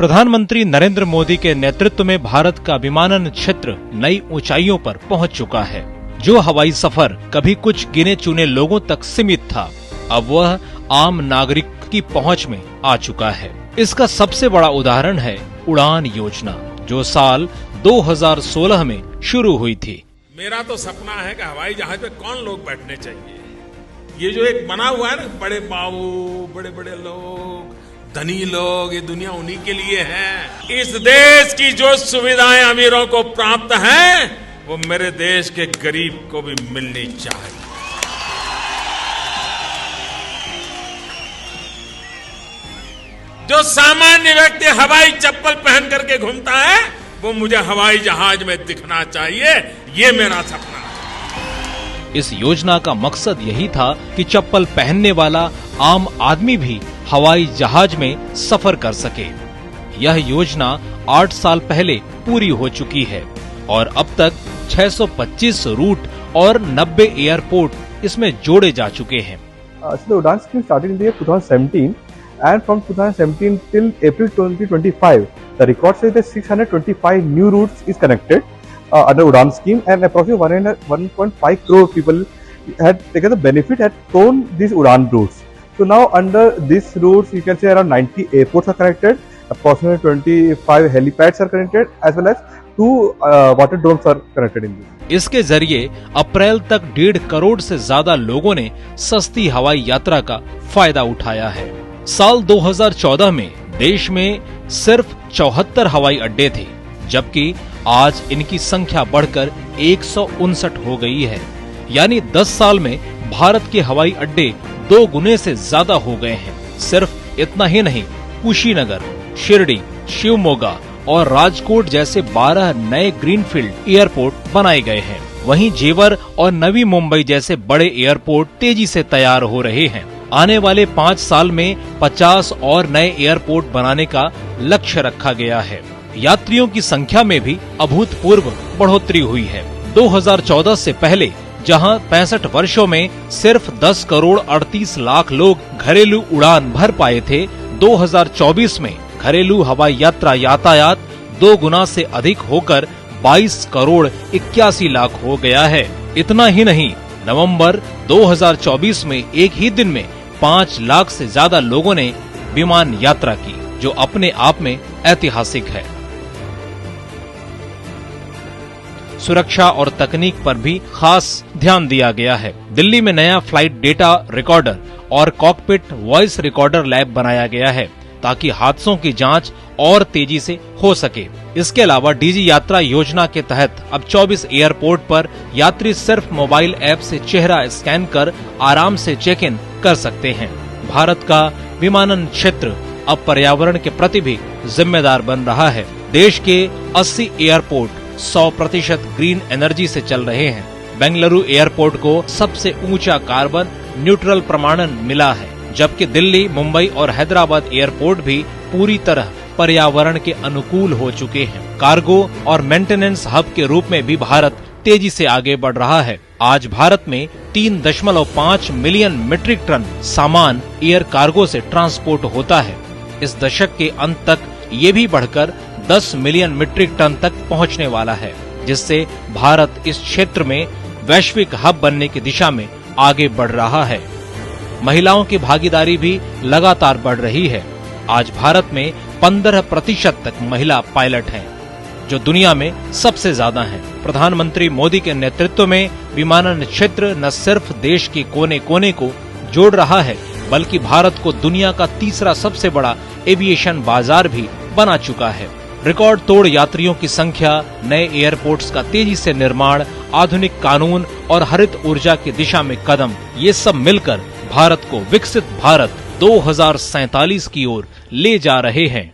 प्रधानमंत्री नरेंद्र मोदी के नेतृत्व में भारत का विमानन क्षेत्र नई ऊंचाइयों पर पहुंच चुका है। जो हवाई सफर कभी कुछ गिने चुने लोगों तक सीमित था, अब वह आम नागरिक की पहुंच में आ चुका है। इसका सबसे बड़ा उदाहरण है उड़ान योजना, जो साल 2016 में शुरू हुई थी। मेरा तो सपना है कि हवाई जहाज में कौन लोग बैठने चाहिए। ये जो एक बना हुआ है ना, बड़े बाबू, बड़े बड़े लोग, धनी लोग, ये दुनिया उन्हीं के लिए है। इस देश की जो सुविधाएं अमीरों को प्राप्त हैं, वो मेरे देश के गरीब को भी मिलनी चाहिए। जो सामान्य व्यक्ति हवाई चप्पल पहन करके घूमता है, वो मुझे हवाई जहाज में दिखना चाहिए। ये मेरा सपना है। इस योजना का मकसद यही था कि चप्पल पहनने वाला आम आदमी भी हवाई जहाज में सफर कर सके। यह योजना 8 साल पहले पूरी हो चुकी है और अब तक 625 रूट और 90 एयरपोर्ट इसमें जोड़े जा चुके हैं। The Udan scheme started in the year 2017, and from 2017 till April 2025, the record says that 625 new routes is connected under Udan scheme, and approximately 1.5 crore people had taken the benefit, had flown these Udan routes. So now under these routes, you can say around 90 airports are connected, approximately 25 helipads are connected, as well as 2 water drones are connected in this. इसके जरिए अप्रैल तक 1.5 करोड़ से ज्यादा लोगों ने सस्ती हवाई यात्रा का फायदा उठाया है। साल 2014 में देश में सिर्फ 74 हवाई अड्डे थे, जबकि आज इनकी संख्या बढ़कर 159 हो गई है। यानी 10 साल में भारत के हवाई अड्डे 2 गुने से ज्यादा हो गए हैं। सिर्फ इतना ही नहीं, कुशीनगर, शिरडी, शिवमोगा और राजकोट जैसे 12 नए ग्रीनफील्ड एयरपोर्ट बनाए गए हैं। वहीं जेवर और नवी मुंबई जैसे बड़े एयरपोर्ट तेजी से तैयार हो रहे हैं। आने वाले 5 साल में 50 और नए एयरपोर्ट बनाने का लक्ष्य रखा गया है। यात्रियों की संख्या में भी अभूतपूर्व बढ़ोतरी हुई है। 2014 से पहले जहां 65 वर्षों में सिर्फ 10 करोड़ 38 लाख लोग घरेलू उड़ान भर पाए थे, 2024 में घरेलू हवाई यात्रा यातायात 2 गुना से अधिक होकर 22 करोड़ 81 लाख हो गया है। इतना ही नहीं, नवंबर 2024 में एक ही दिन में 5 लाख से ज्यादा लोगों ने विमान यात्रा की, जो अपने आप में ऐतिहासिक है। सुरक्षा और तकनीक पर भी खास ध्यान दिया गया है। दिल्ली में नया फ्लाइट डेटा रिकॉर्डर और कॉकपिट वॉइस रिकॉर्डर लैब बनाया गया है, ताकि हादसों की जांच और तेजी से हो सके। इसके अलावा डीजी यात्रा योजना के तहत अब 24 एयरपोर्ट पर यात्री सिर्फ मोबाइल ऐप से चेहरा स्कैन कर आराम से चेक इन कर सकते हैं। भारत का विमानन क्षेत्र अब पर्यावरण के प्रति भी जिम्मेदार बन रहा है। देश के 80 एयरपोर्ट 100% ग्रीन एनर्जी से चल रहे हैं। बेंगलुरु एयरपोर्ट को सबसे ऊंचा कार्बन न्यूट्रल प्रमाणन मिला है, जबकि दिल्ली, मुंबई और हैदराबाद एयरपोर्ट भी पूरी तरह पर्यावरण के अनुकूल हो चुके हैं। कार्गो और मेंटेनेंस हब के रूप में भी भारत तेजी से आगे बढ़ रहा है। आज भारत में 3.5 मिलियन मीट्रिक टन सामान एयर कार्गो से ट्रांसपोर्ट होता है। इस दशक के अंत तक ये भी बढ़कर 10 मिलियन मीट्रिक टन तक पहुंचने वाला है, जिससे भारत इस क्षेत्र में वैश्विक हब बनने की दिशा में आगे बढ़ रहा है। महिलाओं की भागीदारी भी लगातार बढ़ रही है। आज भारत में 15% तक महिला पायलट हैं, जो दुनिया में सबसे ज्यादा हैं। प्रधानमंत्री मोदी के नेतृत्व में विमानन क्षेत्र न सिर्फ देश के कोने कोने को जोड़ रहा है, बल्कि भारत को दुनिया का तीसरा सबसे बड़ा एविएशन बाजार भी बना चुका है। रिकॉर्ड तोड़ यात्रियों की संख्या, नए एयरपोर्ट्स का तेजी से निर्माण, आधुनिक कानून और हरित ऊर्जा की दिशा में कदम, ये सब मिलकर भारत को विकसित भारत 2047 की ओर ले जा रहे हैं।